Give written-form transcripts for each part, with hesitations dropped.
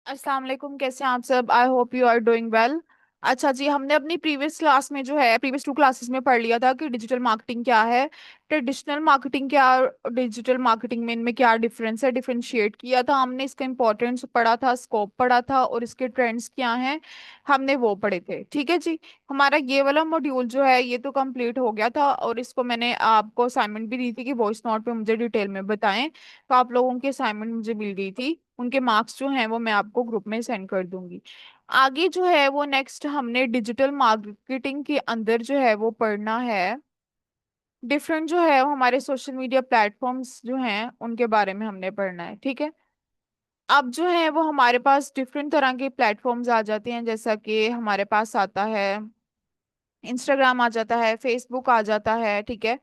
अस्सलाम वालेकुम। कैसे हैं आप सब? I hope you are doing well. अच्छा जी, हमने अपनी प्रीवियस क्लास में जो है प्रीवियस 2 क्लासेस में पढ़ लिया था कि डिजिटल मार्केटिंग क्या है, ट्रेडिशनल मार्केटिंग क्या, डिजिटल मार्केटिंग में इनमें क्या डिफरेंस है, डिफरेंशिएट किया था हमने। इसका इंपॉर्टेंस पढ़ा था, स्कोप पढ़ा था और इसके ट्रेंड्स क्या हैं हमने वो पढ़े थे। ठीक है जी। हमारा ये वाला मॉड्यूल जो है ये तो कंप्लीट हो गया था और इसको मैंने आपको असाइनमेंट भी दी थी कि वॉइस नोट पे मुझे डिटेल में बताएं। तो आप लोगों की असाइनमेंट मुझे मिल गई थी, उनके मार्क्स जो हैं वो मैं आपको ग्रुप में सेंड कर दूंगी। आगे जो है वो नेक्स्ट हमने डिजिटल मार्केटिंग के अंदर जो है वो पढ़ना है। डिफरेंट जो है वो हमारे सोशल मीडिया प्लेटफॉर्म्स जो हैं उनके बारे में हमने पढ़ना है। ठीक है। अब जो है वो हमारे पास डिफरेंट तरह के प्लेटफॉर्म्स आ जाते हैं, जैसा कि हमारे पास आता है इंस्टाग्राम, आ जाता है फेसबुक, आ जाता है। ठीक है।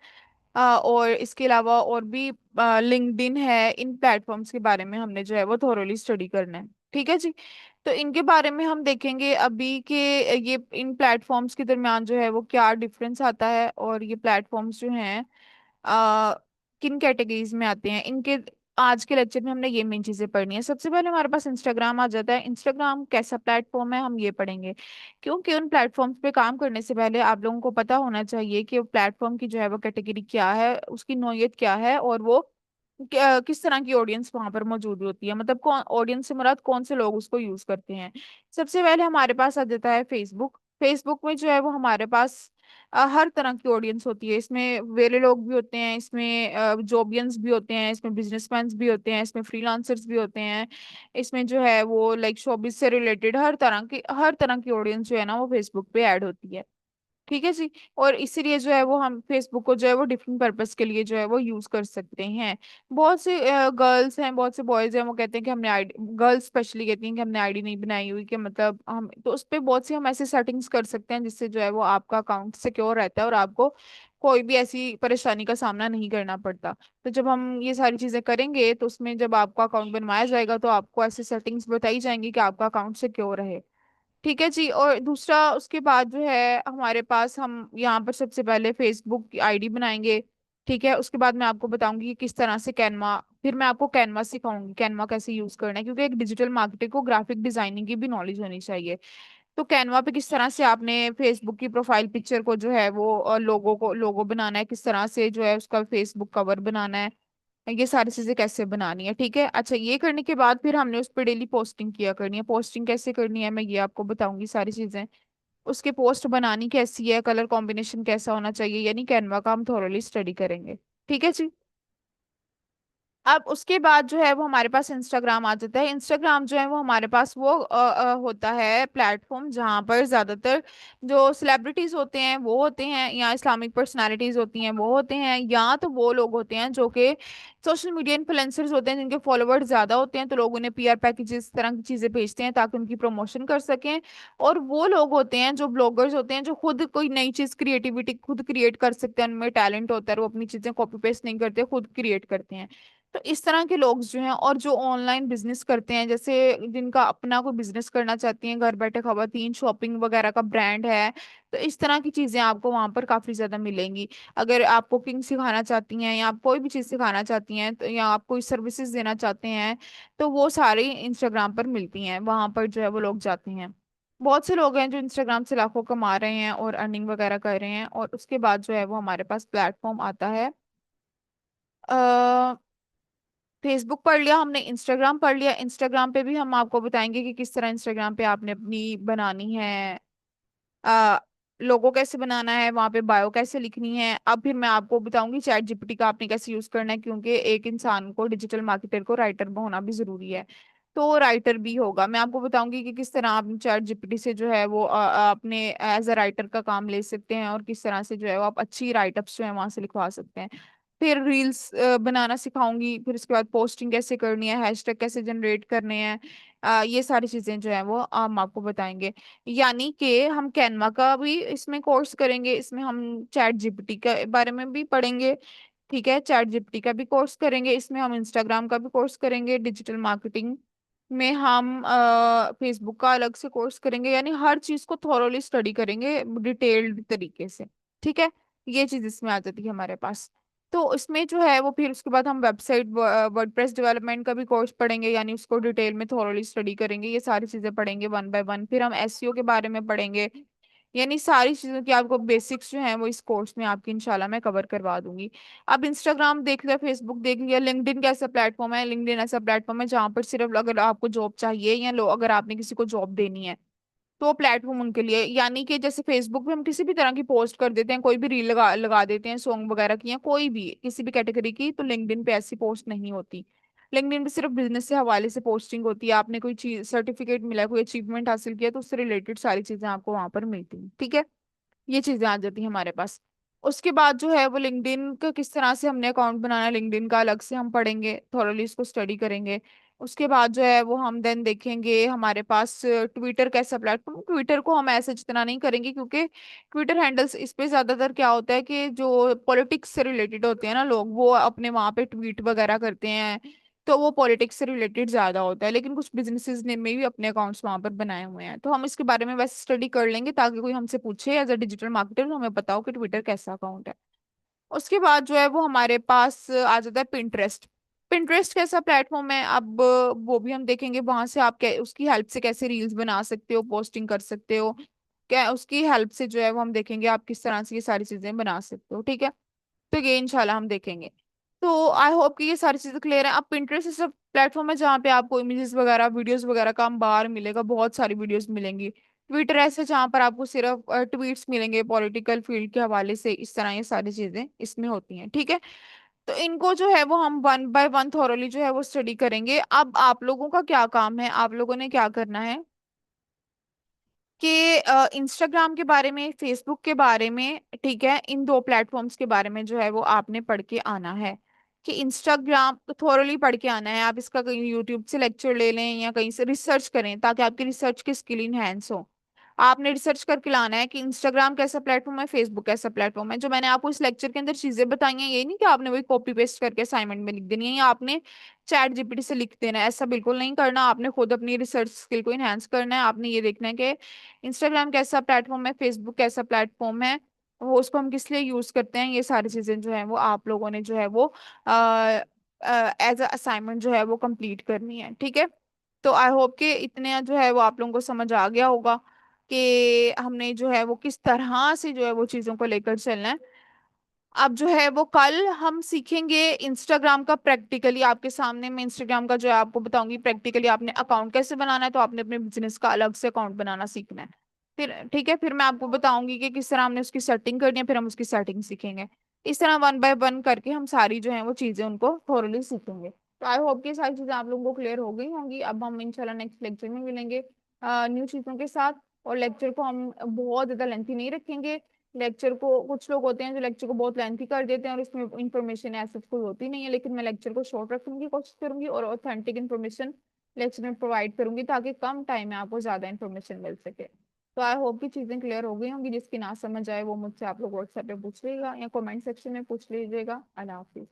और इसके अलावा और भी लिंक्डइन है। इन प्लेटफॉर्म्स के बारे में हमने जो है वो थोरोली स्टडी करना है। ठीक है जी। तो इनके बारे में हम देखेंगे अभी कि ये इन प्लेटफॉर्म्स के दरमियान जो है वो क्या डिफरेंस आता है और ये प्लेटफॉर्म्स जो हैं आ, किन कैटेगरीज में आते हैं इनके। आज के लेक्चर में हमने ये मेन चीजें पढ़नी है। सबसे पहले हमारे पास इंस्टाग्राम आ जाता है। इंस्टाग्राम कैसा प्लेटफॉर्म है हम ये पढ़ेंगे, क्योंकि उन प्लेटफॉर्म्स पे काम करने से पहले आप लोगों को पता होना चाहिए कि प्लेटफॉर्म की जो है वो कैटेगरी क्या है, उसकी नौइयत क्या है और वो किस तरह की ऑडियंस वहां पर मौजूद होती है, मतलब कौन ऑडियंस से मुराद कौन से लोग उसको यूज करते हैं। सबसे पहले हमारे पास आ जाता है फेसबुक। फेसबुक में जो है वो हमारे पास हर तरह की ऑडियंस होती है। इसमें वेले लोग भी होते हैं, इसमें जॉबियंस भी होते हैं, इसमें बिजनेसमैन भी होते हैं, इसमें फ्रीलांसर्स भी होते हैं। इसमें जो है वो लाइक शोबिज से रिलेटेड हर तरह की ऑडियंस जो है ना वो फेसबुक पे ऐड होती है। ठीक है जी। और इसीलिए जो है वो हम फेसबुक को जो है वो डिफरेंट पर्पस के लिए जो है वो यूज कर सकते हैं। बहुत से गर्ल्स हैं, बहुत से बॉयज हैं, वो कहते हैं कि हमने आईडी, गर्ल्स स्पेशली कहती हैं कि हमने आईडी नहीं बनाई हुई, कि मतलब हम तो उस पे बहुत सी हम ऐसे सेटिंग्स कर सकते हैं जिससे जो है वो आपका अकाउंट सिक्योर रहता है और आपको कोई भी ऐसी परेशानी का सामना नहीं करना पड़ता। तो जब हम ये सारी चीजें करेंगे तो उसमें जब आपका अकाउंट बनवाया जाएगा तो आपको ऐसे सेटिंग्स बताई जाएंगी कि आपका अकाउंट सिक्योर रहे। ठीक है जी। और दूसरा उसके बाद जो है हमारे पास हम यहाँ पर सबसे पहले फेसबुक की आईडी बनाएंगे। ठीक है। उसके बाद मैं आपको बताऊंगी कि किस तरह से कैनवा, फिर मैं आपको कैनवा सिखाऊंगी कैनवा कैसे यूज करना है, क्योंकि एक डिजिटल मार्केटिंग को ग्राफिक डिजाइनिंग की भी नॉलेज होनी चाहिए। तो कैनवा पे किस तरह से आपने फेसबुक की प्रोफाइल पिक्चर को जो है वो लोगो बनाना है, किस तरह से जो है उसका फेसबुक कवर बनाना है, ये सारी चीजें कैसे बनानी है। ठीक है। अच्छा, ये करने के बाद फिर हमने उस पर डेली पोस्टिंग किया करनी है। पोस्टिंग कैसे करनी है मैं ये आपको बताऊंगी सारी चीजें। उसके पोस्ट बनानी कैसी है, कलर कॉम्बिनेशन कैसा होना चाहिए, यानी कैनवा का हम थोरोली स्टडी करेंगे। ठीक है जी। अब उसके बाद जो है वो हमारे पास इंस्टाग्राम आ जाता है। इंस्टाग्राम जो है वो हमारे पास वो होता है प्लेटफॉर्म जहाँ पर ज्यादातर जो सेलिब्रिटीज होते हैं वो होते हैं, या इस्लामिक पर्सनालिटीज होती हैं वो होते हैं, या तो वो लोग होते हैं जो कि सोशल मीडिया इन्फ्लुएंसर्स होते हैं जिनके फॉलोअर्स ज्यादा होते हैं, तो लोग उन्हें पीआर पैकेजेस तरह की चीजें भेजते हैं ताकि उनकी प्रमोशन कर सकें। और वो लोग होते हैं जो ब्लॉगर्स होते हैं जो खुद कोई नई चीज क्रिएटिविटी खुद क्रिएट कर सकते हैं, उनमें टैलेंट होता है, वो अपनी चीजें कॉपी पेस्ट नहीं करते, खुद क्रिएट करते हैं। तो इस तरह के लोग जो हैं और जो ऑनलाइन बिजनेस करते हैं, जैसे जिनका अपना कोई बिजनेस करना चाहती हैं, घर बैठे खवातीन शॉपिंग वगैरह का ब्रांड है, तो इस तरह की चीजें आपको वहां पर काफी ज्यादा मिलेंगी। अगर आप कुकिंग सिखाना चाहती हैं या आप कोई भी चीज सिखाना चाहती हैं तो, या आप कोई सर्विसेज देना चाहते हैं, तो वो सारी इंस्टाग्राम पर मिलती हैं, वहां पर जो है वो लोग जाते हैं। बहुत से लोग हैं जो इंस्टाग्राम से लाखों कमा रहे हैं और अर्निंग वगैरह कर रहे हैं। और उसके बाद जो है वो हमारे पास प्लेटफॉर्म आता है। फेसबुक पढ़ लिया हमने, इंस्टाग्राम पढ़ लिया। इंस्टाग्राम पे भी हम आपको बताएंगे कि किस तरह इंस्टाग्राम पे आपने अपनी बनानी है, आ, लोगो कैसे बनाना है, वहां पे बायो कैसे लिखनी है। अब फिर मैं आपको बताऊंगी चैट जीपीटी का आपने कैसे यूज करना है, क्योंकि एक इंसान को, डिजिटल मार्केटर को राइटर होना भी जरूरी है। तो राइटर भी होगा। मैं आपको बताऊंगी कि किस तरह आप चैट जीपीटी से जो है वो अपने एज अ राइटर का काम ले सकते हैं और किस तरह से जो है वो आप अच्छी राइटअप्स जो है वहां से लिखवा सकते हैं। फिर रील्स बनाना सिखाऊंगी। फिर उसके बाद पोस्टिंग कैसे करनी है, हैशटैग कैसे जनरेट करने हैं, ये सारी चीजें जो है वो हम आपको बताएंगे। यानी कि हम कैनवा का भी इसमें कोर्स करेंगे, इसमें हम चैट जीपीटी के बारे में भी पढ़ेंगे। ठीक है। चैट जीपीटी का भी कोर्स करेंगे, इसमें हम इंस्टाग्राम का भी कोर्स करेंगे, डिजिटल मार्केटिंग में हम फेसबुक का अलग से कोर्स करेंगे, यानी हर चीज को थॉरोली स्टडी करेंगे डिटेल्ड तरीके से। ठीक है। ये चीज इसमें आ जाती है हमारे पास। तो इसमें जो है वो फिर उसके बाद हम वेबसाइट वर्डप्रेस डेवलपमेंट का भी कोर्स पढ़ेंगे, यानी उसको डिटेल में थोरोली स्टडी करेंगे, ये सारी चीजें पढ़ेंगे वन बाय वन। फिर हम एसईओ के बारे में पढ़ेंगे, यानी सारी चीजों की आपको बेसिक्स जो है वो इस कोर्स में आपकी इंशाल्लाह मैं कवर करवा दूंगी। अब इंस्टाग्राम देख लिया, फेसबुक देख लिया, लिंक्डइन कैसा प्लेटफॉर्म है, लिंक्डइन ऐसा प्लेटफॉर्म है जहां पर सिर्फ अगर आपको जॉब चाहिए या लो अगर आपने किसी को जॉब देनी है तो प्लेटफॉर्म उनके लिए, यानी कि जैसे फेसबुक पे हम किसी भी तरह की पोस्ट कर देते हैं, कोई भी रील लगा लगा देते हैं सॉन्ग वगैरह की या कोई भी किसी भी कैटेगरी की, तो लिंक्डइन पे ऐसी पोस्ट नहीं होती। लिंक्डइन पे सिर्फ बिजनेस से हवाले से पोस्टिंग होती है, आपने कोई चीज सर्टिफिकेट मिला है, कोई अचीवमेंट हासिल किया तो उससे रिलेटेड सारी चीजें आपको वहां पर मिलती हैं, ठीक है। ये चीजें आ जाती हैं हमारे पास। उसके बाद जो है वो लिंक्डइन का किस तरह से हमने अकाउंट बनाना है, लिंक्डइन का अलग से हम पढ़ेंगे, थोरली इसको स्टडी करेंगे। उसके बाद जो है वो हम देन देखेंगे हमारे पास ट्विटर कैसा प्लेटफॉर्म, ट्विटर को हम ऐसे जितना नहीं करेंगे क्योंकि ट्विटर हैंडल्स इस पे ज्यादातर क्या होता है कि जो पॉलिटिक्स से रिलेटेड होते हैं ना लोग, वो अपने वहां पे ट्वीट वगैरह करते हैं, तो वो पॉलिटिक्स से रिलेटेड ज्यादा होता है। लेकिन कुछ बिजनेसेस ने में भी अपने अकाउंट्स वहां पर बनाए हुए हैं, तो हम इसके बारे में वैसे स्टडी कर लेंगे ताकि कोई हमसे पूछे एज अ डिजिटल मार्केटर तो हमें पता हो कि ट्विटर कैसा अकाउंट है। उसके बाद जो है वो हमारे पास आ जाता है पिंटरेस्ट। पिंटरेस्ट कैसा प्लेटफॉर्म है, अब वो भी हम देखेंगे, वहां से आप उसकी हेल्प से कैसे रील्स बना सकते हो, पोस्टिंग कर सकते हो, क्या उसकी हेल्प से जो है वो हम देखेंगे आप किस तरह से ये सारी चीजें बना सकते हो, ठीक है। तो ये इंशाल्लाह हम देखेंगे। तो आई होप कि ये सारी चीजें क्लियर है। अब पिंटरेस्ट ऐसा प्लेटफॉर्म है जहाँ पे आपको इमेजेस वगैरह वीडियोस वगैरह का बाहर मिलेगा, बहुत सारी वीडियोस मिलेंगी। ट्विटर ऐसे जहाँ पर आपको सिर्फ ट्वीट्स मिलेंगे पॉलिटिकल फील्ड के हवाले से, इस तरह ये सारी चीजें इसमें होती हैं, ठीक है। तो इनको जो है वो हम वन बाय वन थॉरोली जो है वो स्टडी करेंगे। अब आप लोगों का क्या काम है, आप लोगों ने क्या करना है कि इंस्टाग्राम के बारे में, फेसबुक के बारे में, ठीक है, इन दो प्लेटफॉर्म्स के बारे में जो है वो आपने पढ़ के आना है। कि इंस्टाग्राम तो थोरली पढ़ के आना है, आप इसका कहीं यूट्यूब से लेक्चर ले लें या कहीं से रिसर्च करें ताकि आपकी रिसर्च की स्किल इनहेंस हो। आपने रिसर्च करके लाना है कि इंस्टाग्राम कैसा प्लेटफॉर्म है, फेसबुक कैसा प्लेटफॉर्म है। जो मैंने आपको इस लेक्चर के अंदर चीजें बताई हैं, ये नहीं कि आपने वही कॉपी पेस्ट करके असाइनमेंट में लिख देनी है या आपने चैट जीपीटी से लिख देना है, ऐसा बिल्कुल नहीं करना। आपने खुद अपनी रिसर्च स्किल को इनहेंस करना है। आपने ये देखना है कि इंस्टाग्राम कैसा प्लेटफॉर्म है, फेसबुक कैसा प्लेटफॉर्म है, वो उसको हम किस लिए यूज करते हैं, ये सारी चीजें जो है वो आप लोगों ने जो है वो एज अ असाइनमेंट जो है वो कंप्लीट करनी है, ठीक है। तो आई होप कि इतने जो है वो आप लोगों को समझ आ गया होगा कि हमने जो है वो किस तरह से जो है वो चीजों को लेकर चलना है। अब जो है वो कल हम सीखेंगे इंस्टाग्राम का प्रैक्टिकली, आपके सामने मैं इंस्टाग्राम का जो है आपको बताऊंगी प्रैक्टिकली आपने अकाउंट कैसे बनाना है, तो आपने अपने बिजनेस का अलग से अकाउंट बनाना सीखना है। फिर ठीक है, फिर मैं आपको बताऊंगी कि किस तरह हमने उसकी सेटिंग करनी है, फिर हम उसकी सेटिंग सीखेंगे। इस तरह वन बाय वन करके हम सारी जो है वो चीजें उनको थोरली सीखेंगे। तो आई होप कि सारी चीजें आप लोगों को क्लियर हो गई होंगी। अब हम इंशाल्लाह नेक्स्ट लेक्चर में मिलेंगे न्यू चीजों के साथ। और लेक्चर को हम बहुत ज्यादा लेंथी नहीं रखेंगे। लेक्चर को कुछ लोग होते हैं जो लेक्चर को बहुत लेंथी कर देते हैं और इसमें इंफॉर्मेशन ऐसे कोई होती नहीं है, लेकिन मैं लेक्चर को शॉर्ट रखने की कोशिश करूंगी और ऑथेंटिक इन्फॉर्मेशन लेक्चर में प्रोवाइड करूंगी ताकि कम टाइम में आपको ज्यादा इन्फॉर्मेशन मिल सके। तो आई होप कि चीजें क्लियर हो गई होंगी। जिसकी ना समझ आए वो मुझसे आप लोग व्हाट्सएप पे पूछ लीजिएगा या कमेंट सेक्शन में पूछ लीजिएगा। अल्लाह हाफिज।